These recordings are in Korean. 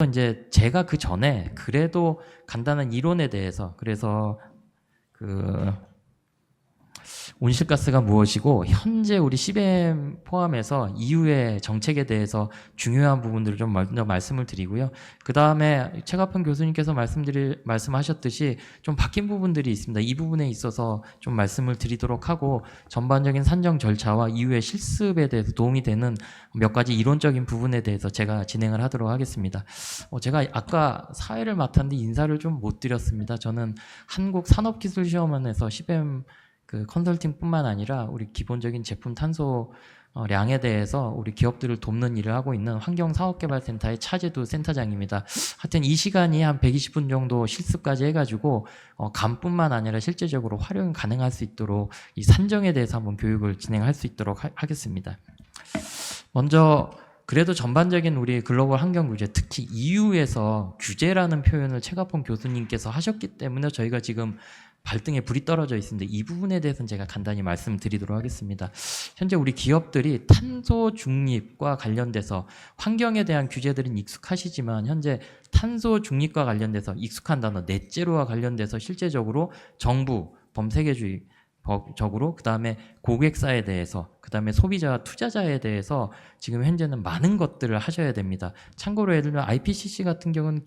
이제 제가 그 전에 그래도 간단한 이론에 대해서 그래서 그 온실가스가 무엇이고 현재 우리 CBM 포함해서 이후의 정책에 대해서 중요한 부분들을 좀 먼저 말씀을 드리고요. 그 다음에 최가평 교수님께서 말씀하셨듯이 좀 바뀐 부분들이 있습니다. 이 부분에 있어서 좀 말씀을 드리도록 하고 전반적인 산정 절차와 이후의 실습에 대해서 도움이 되는 몇 가지 이론적인 부분에 대해서 제가 진행을 하도록 하겠습니다. 제가 아까 사회를 맡았는데 인사를 좀 못 드렸습니다. 저는 한국산업기술시험원에서 CBM 컨설팅뿐만 아니라 우리 기본적인 제품 탄소량에 대해서 우리 기업들을 돕는 일을 하고 있는 환경사업개발센터의 차재두 센터장입니다. 하여튼 이 시간이 한 120분 정도 실습까지 해가지고 감뿐만 아니라 실제적으로 활용이 가능할 수 있도록 이 산정에 대해서 한번 교육을 진행할 수 있도록 하겠습니다. 먼저 그래도 전반적인 우리 글로벌 환경 규제, 특히 EU에서 규제라는 표현을 최가평 교수님께서 하셨기 때문에 저희가 지금 발등에 불이 떨어져 있습니다. 이 부분에 대해서는 제가 간단히 말씀드리도록 하겠습니다. 현재 우리 기업들이 탄소 중립과 관련돼서 환경에 대한 규제들은 익숙하시지만 현재 탄소 중립과 관련돼서 익숙한 단어 넷제로와 관련돼서 실제적으로 정부, 범세계주의 적으로 그 다음에 고객사에 대해서 그 다음에 소비자와 투자자에 대해서 지금 현재는 많은 것들을 하셔야 됩니다. 참고로 예를 들면 IPCC 같은 경우는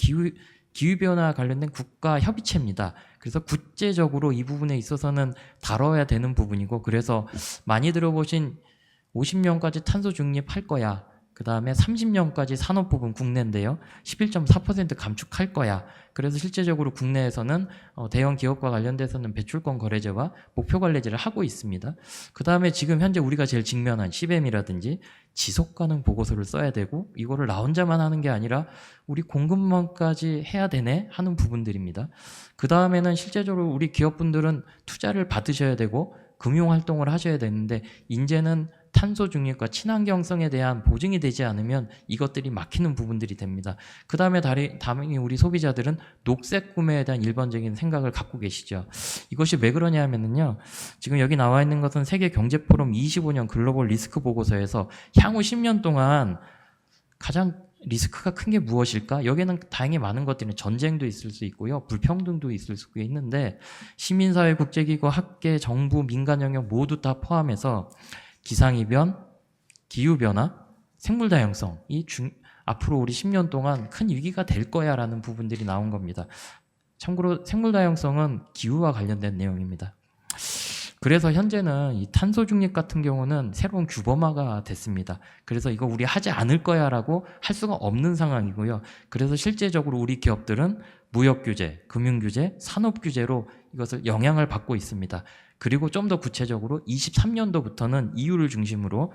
기후변화 관련된 국가협의체입니다. 그래서 국제적으로 이 부분에 있어서는 다뤄야 되는 부분이고 그래서 많이 들어보신 50년까지 탄소 중립할 거야. 그 다음에 30년까지 산업 부분 국내인데요. 11.4% 감축할 거야. 그래서 실제적으로 국내에서는 대형 기업과 관련돼서는 배출권 거래제와 목표 관리제를 하고 있습니다. 그 다음에 지금 현재 우리가 제일 직면한 CBM이라든지 지속가능 보고서를 써야 되고 이거를 나 혼자만 하는 게 아니라 우리 공급망까지 해야 되네 하는 부분들입니다. 그 다음에는 실제적으로 우리 기업분들은 투자를 받으셔야 되고 금융활동을 하셔야 되는데 이제는 탄소 중립과 친환경성에 대한 보증이 되지 않으면 이것들이 막히는 부분들이 됩니다. 그 다음에 당연히 우리 소비자들은 녹색 구매에 대한 일반적인 생각을 갖고 계시죠. 이것이 왜 그러냐 하면요. 지금 여기 나와 있는 것은 세계경제포럼 25년 글로벌 리스크 보고서에서 향후 10년 동안 가장 리스크가 큰 게 무엇일까? 여기에는 다행히 많은 것들이 전쟁도 있을 수 있고요. 불평등도 있을 수 있는데 시민사회, 국제기구, 학계, 정부, 민간 영역 모두 다 포함해서 기상이변, 기후변화, 생물다양성 앞으로 우리 10년 동안 큰 위기가 될 거야 라는 부분들이 나온 겁니다. 참고로 생물다양성은 기후와 관련된 내용입니다. 그래서 현재는 이 탄소 중립 같은 경우는 새로운 규범화가 됐습니다. 그래서 이거 우리 하지 않을 거야 라고 할 수가 없는 상황이고요. 그래서 실제적으로 우리 기업들은 무역규제, 금융규제, 산업규제로 이것을 영향을 받고 있습니다. 그리고 좀 더 구체적으로 23년도부터는 EU를 중심으로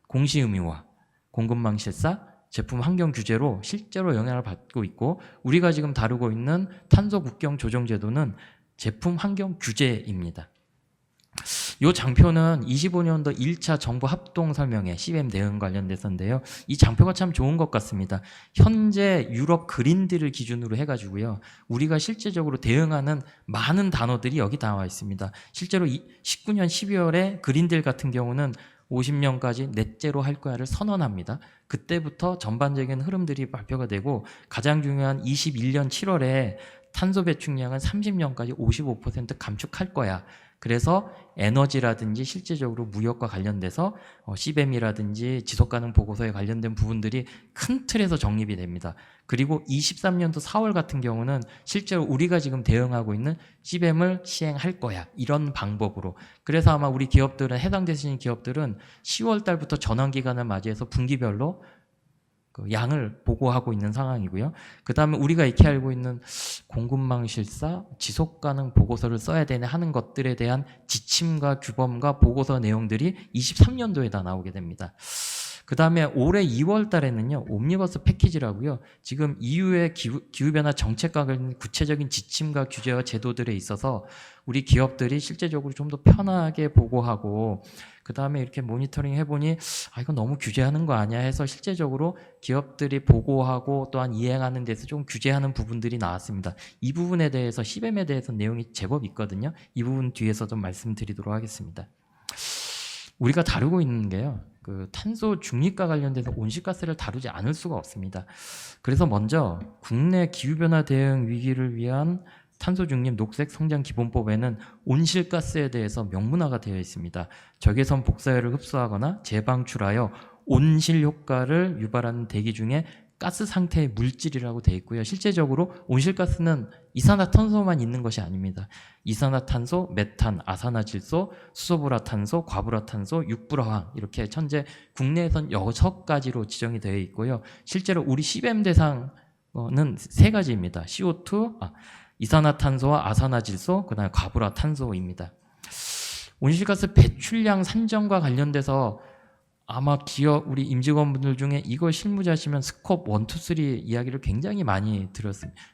공시의무화, 공급망 실사, 제품 환경 규제로 실제로 영향을 받고 있고 우리가 지금 다루고 있는 탄소 국경 조정 제도는 제품 환경 규제입니다. 이 장표는 25년도 1차 정부 합동 설명회 CBM 대응 관련돼서인데요. 이 장표가 참 좋은 것 같습니다. 현재 유럽 그린딜을 기준으로 해가지고요. 우리가 실제적으로 대응하는 많은 단어들이 여기 나와 있습니다. 실제로 19년 12월에 그린딜 같은 경우는 50년까지 넷제로 할 거야를 선언합니다. 그때부터 전반적인 흐름들이 발표가 되고 가장 중요한 21년 7월에 탄소 배출량은 30년까지 55% 감축할 거야. 그래서 에너지라든지 실제적으로 무역과 관련돼서 CBM이라든지 지속가능 보고서에 관련된 부분들이 큰 틀에서 정립이 됩니다. 그리고 23년도 4월 같은 경우는 실제로 우리가 지금 대응하고 있는 CBM을 시행할 거야. 이런 방법으로. 그래서 아마 우리 기업들은 해당되시는 기업들은 10월 달부터 전환기간을 맞이해서 분기별로 그 양을 보고하고 있는 상황이고요. 그 다음에 우리가 익히 알고 있는 공급망 실사, 지속가능 보고서를 써야 되네 하는 것들에 대한 지침과 규범과 보고서 내용들이 23년도에 다 나오게 됩니다. 그 다음에 올해 2월 달에는요, 옴니버스 패키지라고요. 지금 EU의 기후변화 정책과 관련 구체적인 지침과 규제와 제도들에 있어서 우리 기업들이 실제적으로 좀 더 편하게 보고하고 그 다음에 이렇게 모니터링 해보니 이거 너무 규제하는 거 아니야 해서 실제적으로 기업들이 보고하고 또한 이행하는 데서 좀 규제하는 부분들이 나왔습니다. 이 부분에 대해서 CBM에 대해서 내용이 제법 있거든요. 이 부분 뒤에서 좀 말씀드리도록 하겠습니다. 우리가 다루고 있는 게요. 그 탄소 중립과 관련돼서 온실가스를 다루지 않을 수가 없습니다. 그래서 먼저 국내 기후변화 대응 위기를 위한 탄소 중립 녹색 성장 기본법에는 온실가스에 대해서 명문화가 되어 있습니다. 적외선 복사열을 흡수하거나 재방출하여 온실 효과를 유발하는 대기 중에 가스 상태의 물질이라고 되어 있고요. 실제적으로 온실가스는 이산화탄소만 있는 것이 아닙니다. 이산화탄소, 메탄, 아산화질소, 수소불화탄소, 과불화탄소, 육불화황 이렇게 현재 국내에선 6가지로 지정이 되어 있고요. 실제로 우리 CBAM 대상은 3가지입니다. CO2, 이산화탄소와 아산화질소, 그다음에 과불화탄소입니다. 온실가스 배출량 산정과 관련돼서 아마 기업 우리 임직원분들 중에 이걸 실무자시면 스콥 1, 2, 3 이야기를 굉장히 많이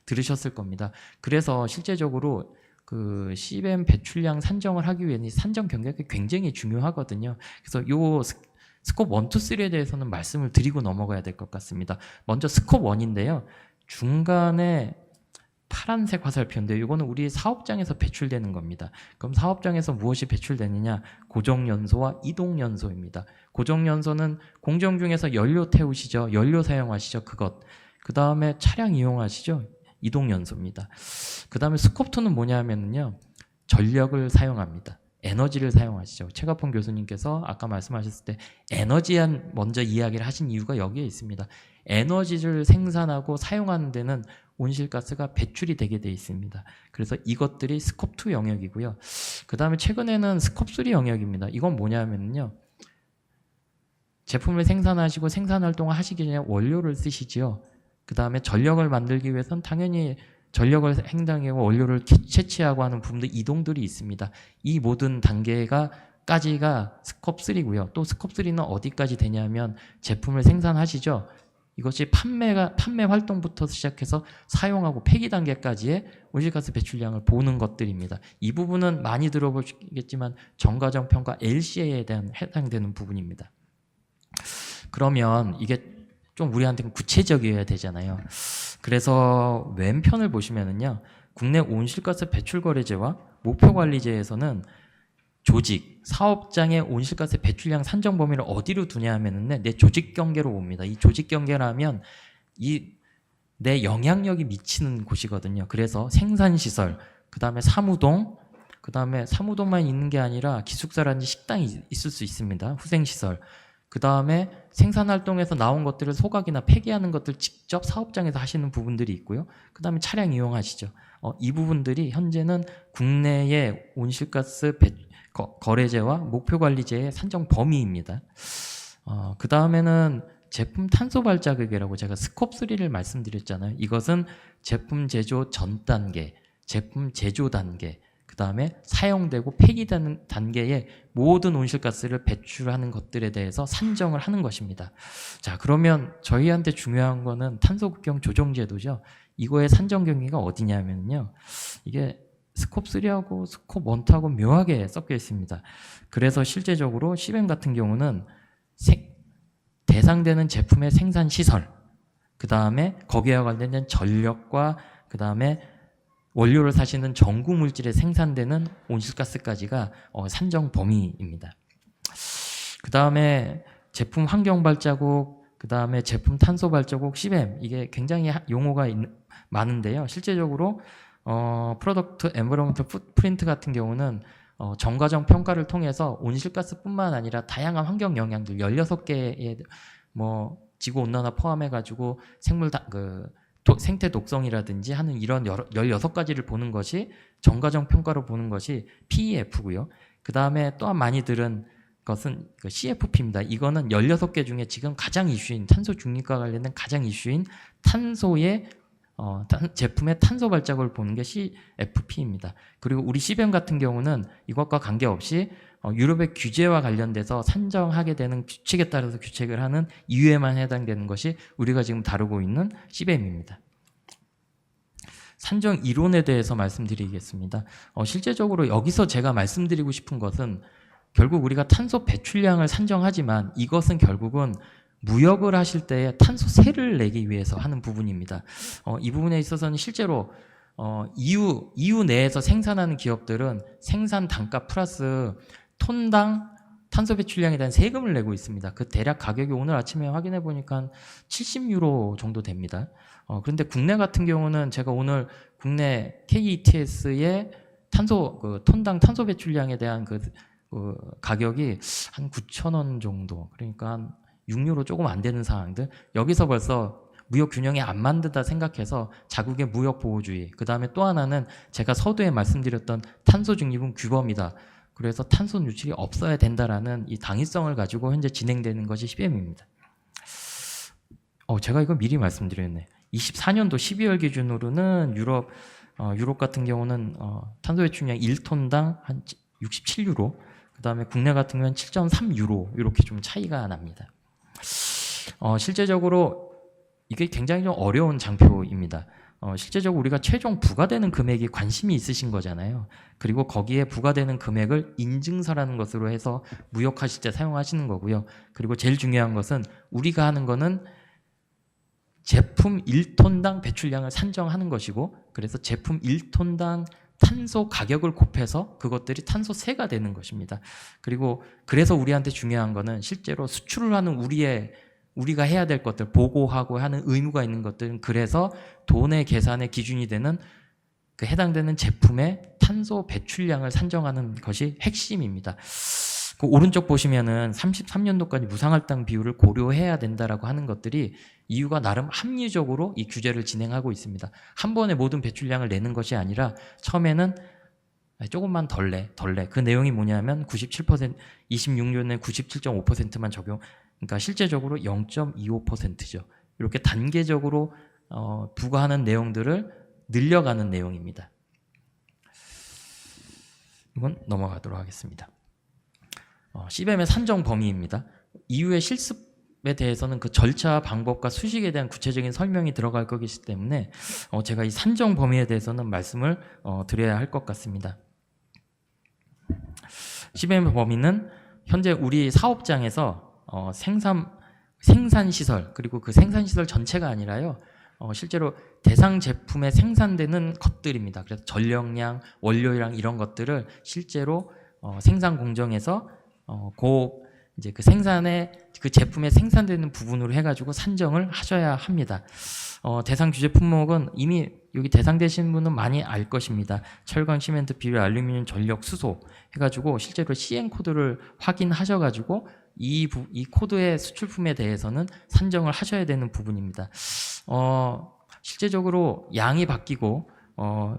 들으셨을 겁니다. 그래서 실제적으로 그 CBAM 배출량 산정을 하기 위해는 산정 경계가 굉장히 중요하거든요. 그래서 요 스콥 1, 2, 3에 대해서는 말씀을 드리고 넘어가야 될 것 같습니다. 먼저 스콥 1인데요. 중간에 파란색 화살표인데 이거는 우리 사업장에서 배출되는 겁니다. 그럼 사업장에서 무엇이 배출되느냐? 고정연소와 이동연소입니다. 고정연소는 공정 중에서 연료 태우시죠. 연료 사용하시죠. 그것. 그 다음에 차량 이용하시죠. 이동연소입니다. 그 다음에 스콥2는 뭐냐 하면요. 전력을 사용합니다. 에너지를 사용하시죠. 최가폰 교수님께서 아까 말씀하셨을 때 에너지한 먼저 이야기를 하신 이유가 여기에 있습니다. 에너지를 생산하고 사용하는 데는 온실가스가 배출이 되게 돼 있습니다. 그래서 이것들이 스콥2 영역이고요. 그 다음에 최근에는 스콥3 영역입니다. 이건 뭐냐면요. 제품을 생산하시고 생산활동을 하시기 전에 원료를 쓰시지요. 그 다음에 전력을 만들기 위해서는 당연히 전력을 행당하고 원료를 채취하고 하는 부분들 이동들이 있습니다. 이 모든 단계가까지가 스콥3고요. 또 스콥3는 어디까지 되냐면 제품을 생산하시죠. 이것이 판매 활동부터 시작해서 사용하고 폐기 단계까지의 온실가스 배출량을 보는 것들입니다. 이 부분은 많이 들어보시겠지만 정과정 평가 LCA에 대한 해당되는 부분입니다. 그러면 이게 좀 우리한테는 구체적이어야 되잖아요. 그래서 왼편을 보시면은요. 국내 온실가스 배출거래제와 목표관리제에서는 조직, 사업장의 온실가스 배출량 산정 범위를 어디로 두냐 하면은 내 조직 경계로 봅니다. 이 조직 경계라면 내 영향력이 미치는 곳이거든요. 그래서 생산시설, 그 다음에 사무동, 그 다음에 사무동만 있는 게 아니라 기숙사라든지 식당이 있을 수 있습니다. 후생시설. 그 다음에 생산활동에서 나온 것들을 소각이나 폐기하는 것들 직접 사업장에서 하시는 부분들이 있고요. 그 다음에 차량 이용하시죠. 이 부분들이 현재는 국내의 온실가스 거래제와 목표관리제의 산정 범위입니다. 그 다음에는 제품 탄소 발자국이라고 제가 스콥3를 말씀드렸잖아요. 이것은 제품 제조 전 단계, 제품 제조 단계, 그 다음에 사용되고 폐기되는 단계의 모든 온실가스를 배출하는 것들에 대해서 산정을 하는 것입니다. 자, 그러면 저희한테 중요한 거는 탄소극경 조정제도죠. 이거의 산정 경위가 어디냐면요. 이게 스콥3하고 스콥1하고 묘하게 섞여 있습니다. 그래서 실제적으로 CBAM 같은 경우는 대상되는 제품의 생산 시설, 그 다음에 거기와 관련된 전력과 그 다음에 원료를 사시는 전구 물질에 생산되는 온실가스까지가 산정 범위입니다. 그 다음에 제품 환경 발자국, 그 다음에 제품 탄소 발자국, CBAM 이게 굉장히 용어가 많은데요. 실제적으로 프로덕트 엔바이러먼털 풋프린트 같은 경우는 정과정 평가를 통해서 온실가스뿐만 아니라 다양한 환경 영향들 16개의 지구 온난화 포함해 가지고 생태 독성이라든지 하는 이런 16가지를 보는 것이 정과정 평가로 보는 것이 PEF고요. 그 다음에 또한 많이 들은 것은 CFP입니다. 이거는 16개 중에 지금 가장 이슈인 탄소 중립과 관련된 가장 이슈인 탄소의 제품의 탄소 발자국을 보는 게 CFP입니다. 그리고 우리 CBAM 같은 경우는 이것과 관계없이 유럽의 규제와 관련돼서 산정하게 되는 규칙에 따라서 규칙을 하는 EU에만 해당되는 것이 우리가 지금 다루고 있는 CBAM입니다. 산정 이론에 대해서 말씀드리겠습니다. 실제적으로 여기서 제가 말씀드리고 싶은 것은 결국 우리가 탄소 배출량을 산정하지만 이것은 결국은 무역을 하실 때 탄소세를 내기 위해서 하는 부분입니다. 이 부분에 있어서는 실제로 EU 내에서 생산하는 기업들은 생산 단가 플러스 톤당 탄소 배출량에 대한 세금을 내고 있습니다. 그 대략 가격이 오늘 아침에 확인해 보니까 70유로 정도 됩니다. 그런데 국내 같은 경우는 제가 오늘 국내 KETS의 톤당 탄소 배출량에 대한 그 가격이 한 9,000원 정도, 그러니까 한 6유로 조금 안 되는 상황들, 여기서 벌써 무역 균형이 안 맞는다 생각해서 자국의 무역 보호주의, 그 다음에 또 하나는 제가 서두에 말씀드렸던 탄소 중립은 규범이다. 그래서 탄소 누출이 없어야 된다라는 이 당위성을 가지고 현재 진행되는 것이 CBAM입니다. 제가 이거 미리 말씀드렸네. 24년도 12월 기준으로는 유럽 같은 경우는 탄소 배출량 1톤당 한 67유로, 그 다음에 국내 같은 경우는 7.3유로 이렇게 좀 차이가 납니다. 실제적으로 이게 굉장히 좀 어려운 장표입니다. 실제적으로 우리가 최종 부과되는 금액이 관심이 있으신 거잖아요. 그리고 거기에 부과되는 금액을 인증서라는 것으로 해서 무역하실 때 사용하시는 거고요. 그리고 제일 중요한 것은 우리가 하는 거는 제품 1톤당 배출량을 산정하는 것이고, 그래서 제품 1톤당 탄소 가격을 곱해서 그것들이 탄소세가 되는 것입니다. 그리고 그래서 우리한테 중요한 거는 실제로 수출을 하는 우리가 해야 될 것들, 보고하고 하는 의무가 있는 것들은, 그래서 돈의 계산의 기준이 되는 그 해당되는 제품의 탄소 배출량을 산정하는 것이 핵심입니다. 그 오른쪽 보시면은 33년도까지 무상할당 비율을 고려해야 된다라고 하는 것들이 EU가 나름 합리적으로 이 규제를 진행하고 있습니다. 한 번에 모든 배출량을 내는 것이 아니라 처음에는 조금만 덜 내. 그 내용이 뭐냐면 97%, 26년에 97.5%만 적용. 그러니까 실제적으로 0.25%죠. 이렇게 단계적으로 부과하는 내용들을 늘려가는 내용입니다. 이건 넘어가도록 하겠습니다. CBAM의 산정 범위입니다. EU의 실습에 대해서는 그 절차, 방법과 수식에 대한 구체적인 설명이 들어갈 거기 때문에 제가 이 산정 범위에 대해서는 말씀을 드려야 할 것 같습니다. CBAM 범위는 현재 우리 사업장에서 생산시설, 그리고 그 생산시설 전체가 아니라요, 실제로 대상 제품에 생산되는 것들입니다. 그래서 전력량, 원료량 이런 것들을 실제로 생산 공정에서 이제 그 제품에 생산되는 부분으로 해가지고 산정을 하셔야 합니다. 대상 규제 품목은 이미 여기 대상되신 분은 많이 알 것입니다. 철강, 시멘트, 비료, 알루미늄, 전력, 수소 해가지고 실제로 CN 코드를 확인하셔가지고 이 코드의 수출품에 대해서는 산정을 하셔야 되는 부분입니다. 실제적으로 양이 바뀌고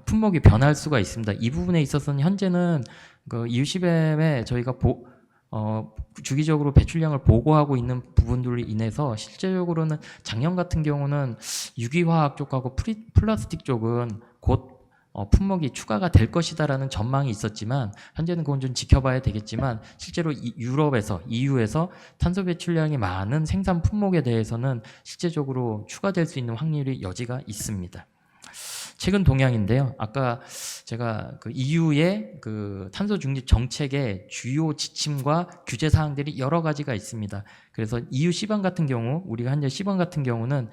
품목이 변할 수가 있습니다. 이 부분에 있어서는 현재는 그 EU CBAM에 저희가 주기적으로 배출량을 보고하고 있는 부분들로 인해서 실제적으로는 작년 같은 경우는 유기화학 쪽하고 플라스틱 쪽은 곧 품목이 추가가 될 것이다라는 전망이 있었지만, 현재는 그건 좀 지켜봐야 되겠지만, 실제로 유럽에서, EU에서 탄소 배출량이 많은 생산 품목에 대해서는 실제적으로 추가될 수 있는 확률이 여지가 있습니다. 최근 동향인데요. 아까 제가 그 EU의 그 탄소 중립 정책의 주요 지침과 규제 사항들이 여러 가지가 있습니다. 그래서 EU CBAM 같은 경우, 우리가 현재 CBAM 같은 경우는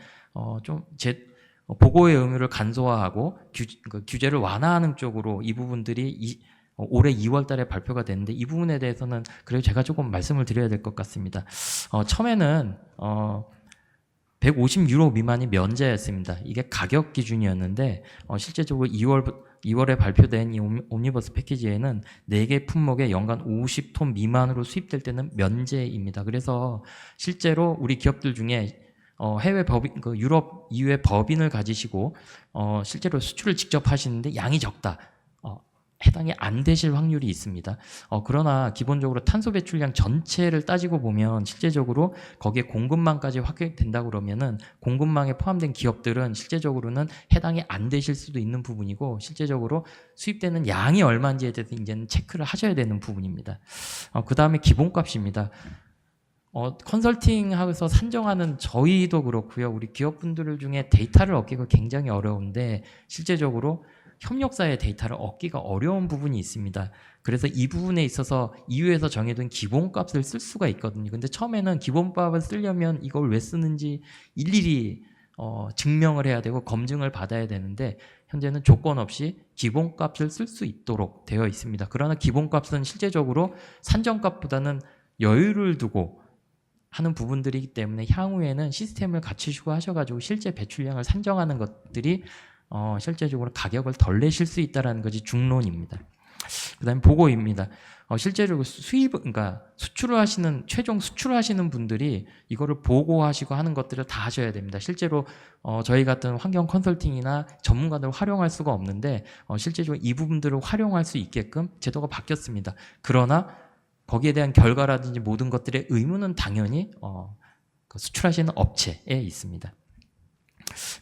보고의 의무를 간소화하고 규제를 완화하는 쪽으로 이 부분들이 올해 2월 달에 발표가 됐는데, 이 부분에 대해서는 그래도 제가 조금 말씀을 드려야 될 것 같습니다. 처음에는 150유로 미만이 면제였습니다. 이게 가격 기준이었는데 실제적으로 2월에 발표된 이 옴니버스 패키지에는 4개 품목에 연간 50톤 미만으로 수입될 때는 면제입니다. 그래서 실제로 우리 기업들 중에 해외 법인, 유럽 EU의 법인을 가지시고 실제로 수출을 직접 하시는데 양이 적다, 해당이 안 되실 확률이 있습니다. 그러나 기본적으로 탄소 배출량 전체를 따지고 보면 실제적으로 거기에 공급망까지 확대된다 그러면은 공급망에 포함된 기업들은 실제적으로는 해당이 안 되실 수도 있는 부분이고, 실제적으로 수입되는 양이 얼마인지에 대해서 이제는 체크를 하셔야 되는 부분입니다. 그 다음에 기본값입니다. 컨설팅하고서 산정하는 저희도 그렇고요, 우리 기업분들 중에 데이터를 얻기가 굉장히 어려운데 실제적으로 협력사의 데이터를 얻기가 어려운 부분이 있습니다. 그래서 이 부분에 있어서 EU에서 정해둔 기본값을 쓸 수가 있거든요. 근데 처음에는 기본값을 쓰려면 이걸 왜 쓰는지 일일이 증명을 해야 되고 검증을 받아야 되는데, 현재는 조건 없이 기본값을 쓸 수 있도록 되어 있습니다. 그러나 기본값은 실제적으로 산정값보다는 여유를 두고 하는 부분들이기 때문에 향후에는 시스템을 갖추시고 하셔가지고 실제 배출량을 산정하는 것들이 실제적으로 가격을 덜 내실 수 있다는 것이 중론입니다. 그다음에 보고입니다. 실제로 그러니까 수출을 하시는 최종 수출을 하시는 분들이 이거를 보고하시고 하는 것들을 다 하셔야 됩니다. 실제로 저희 같은 환경 컨설팅이나 전문가들을 활용할 수가 없는데 실제적으로 이 부분들을 활용할 수 있게끔 제도가 바뀌었습니다. 그러나 거기에 대한 결과라든지 모든 것들의 의무는 당연히 수출하시는 업체에 있습니다.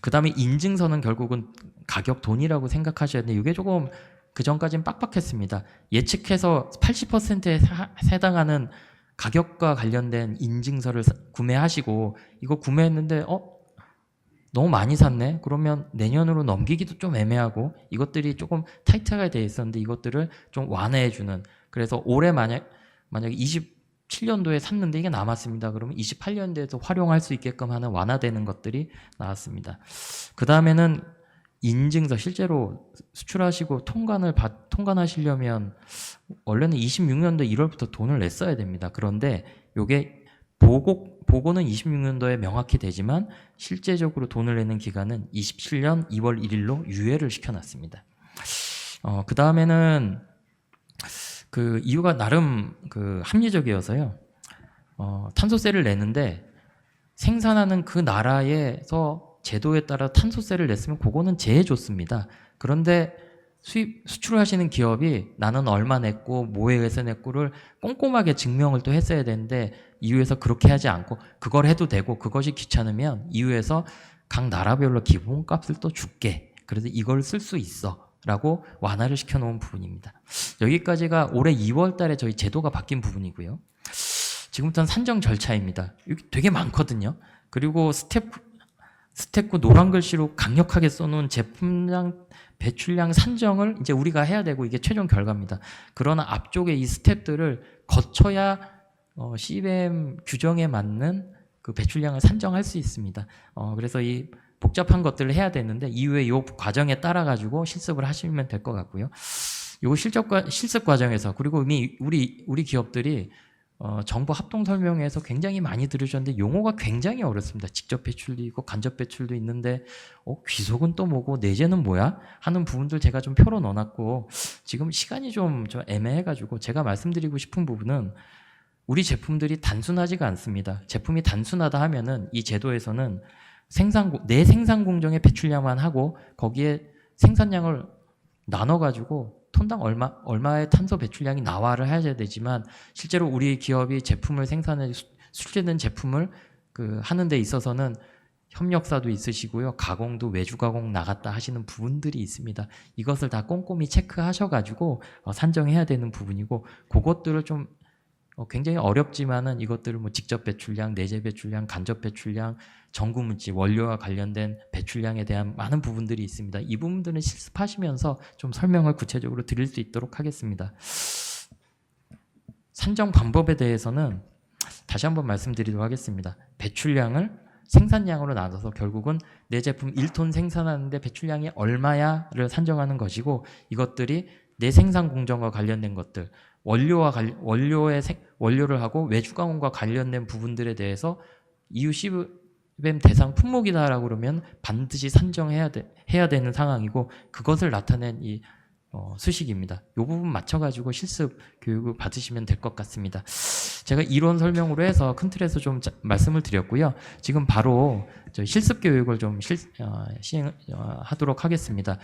그 다음에 인증서는 결국은 가격 돈이라고 생각하셔야 되는데 이게 조금 그 전까지는 빡빡했습니다. 예측해서 80%에 해당하는 가격과 관련된 인증서를 구매하시고 이거 구매했는데 너무 많이 샀네? 그러면 내년으로 넘기기도 좀 애매하고 이것들이 조금 타이트하게 돼 있었는데 이것들을 좀 완화해주는 그래서 올해 만약에 27년도에 샀는데 이게 남았습니다. 그러면 28년도에도 활용할 수 있게끔 하는 완화되는 것들이 나왔습니다. 그 다음에는 인증서 실제로 수출하시고 통관하시려면 원래는 26년도 1월부터 돈을 냈어야 됩니다. 그런데 요게 보고는 26년도에 명확히 되지만 실제적으로 돈을 내는 기간은 27년 2월 1일로 유예를 시켜놨습니다. 그 다음에는 그 이유가 나름 그 합리적이어서요. 탄소세를 내는데 생산하는 그 나라에서 제도에 따라 탄소세를 냈으면 그거는 제일 좋습니다. 그런데 수출을 하시는 기업이 나는 얼마 냈고 뭐에 의해서 냈고를 꼼꼼하게 증명을 또 했어야 되는데 EU에서 그렇게 하지 않고 그걸 해도 되고 그것이 귀찮으면 EU에서 각 나라별로 기본값을 또 줄게. 그래서 이걸 쓸 수 있어. 라고 완화를 시켜놓은 부분입니다. 여기까지가 올해 2월 달에 저희 제도가 바뀐 부분이고요. 지금부터는 산정 절차입니다. 여기 되게 많거든요. 그리고 스텝9 노란 글씨로 강력하게 써놓은 제품량 배출량 산정을 이제 우리가 해야 되고 이게 최종 결과입니다. 그러나 앞쪽에 이 스텝들을 거쳐야 CBAM 규정에 맞는 그 배출량을 산정할 수 있습니다. 그래서 이 복잡한 것들을 해야 되는데 이후에 이 과정에 따라 가지고 실습을 하시면 될 것 같고요. 요 실습 과정에서 그리고 이미 우리 기업들이 정부 합동 설명회에서 굉장히 많이 들으셨는데 용어가 굉장히 어렵습니다. 직접 배출도 있고 간접 배출도 있는데 귀속은 또 뭐고 내재는 뭐야? 하는 부분들 제가 좀 표로 넣어놨고 지금 시간이 좀 애매해가지고 제가 말씀드리고 싶은 부분은 우리 제품들이 단순하지가 않습니다. 제품이 단순하다 하면은 이 제도에서는 내 생산 공정의 배출량만 하고 거기에 생산량을 나눠가지고 톤당 얼마의 탄소 배출량이 나와를 해야 되지만 실제로 우리 기업이 제품을 생산해 수출되는 제품을 하는 데 있어서는 협력사도 있으시고요. 가공도 외주 가공 나갔다 하시는 부분들이 있습니다. 이것을 다 꼼꼼히 체크하셔가지고 산정해야 되는 부분이고 그것들을 좀 굉장히 어렵지만은 이것들을 뭐 직접 배출량, 내재 배출량, 간접 배출량, 전구물질, 원료와 관련된 배출량에 대한 많은 부분들이 있습니다. 이 부분들은 실습하시면서 좀 설명을 구체적으로 드릴 수 있도록 하겠습니다. 산정 방법에 대해서는 다시 한번 말씀드리도록 하겠습니다. 배출량을 생산량으로 나눠서 결국은 내 제품 1톤 생산하는데 배출량이 얼마야를 산정하는 것이고 이것들이 내 생산 공정과 관련된 것들 원료를 하고 외주 가공과 관련된 부분들에 대해서 EU CBAM 대상 품목이다라고 그러면 반드시 산정해야 해야 되는 상황이고 그것을 나타낸 이 수식입니다. 이 부분 맞춰가지고 실습 교육을 받으시면 될 것 같습니다. 제가 이론 설명으로 해서 큰 틀에서 좀 말씀을 드렸고요. 지금 바로 실습 교육을 좀 시행하도록 하겠습니다.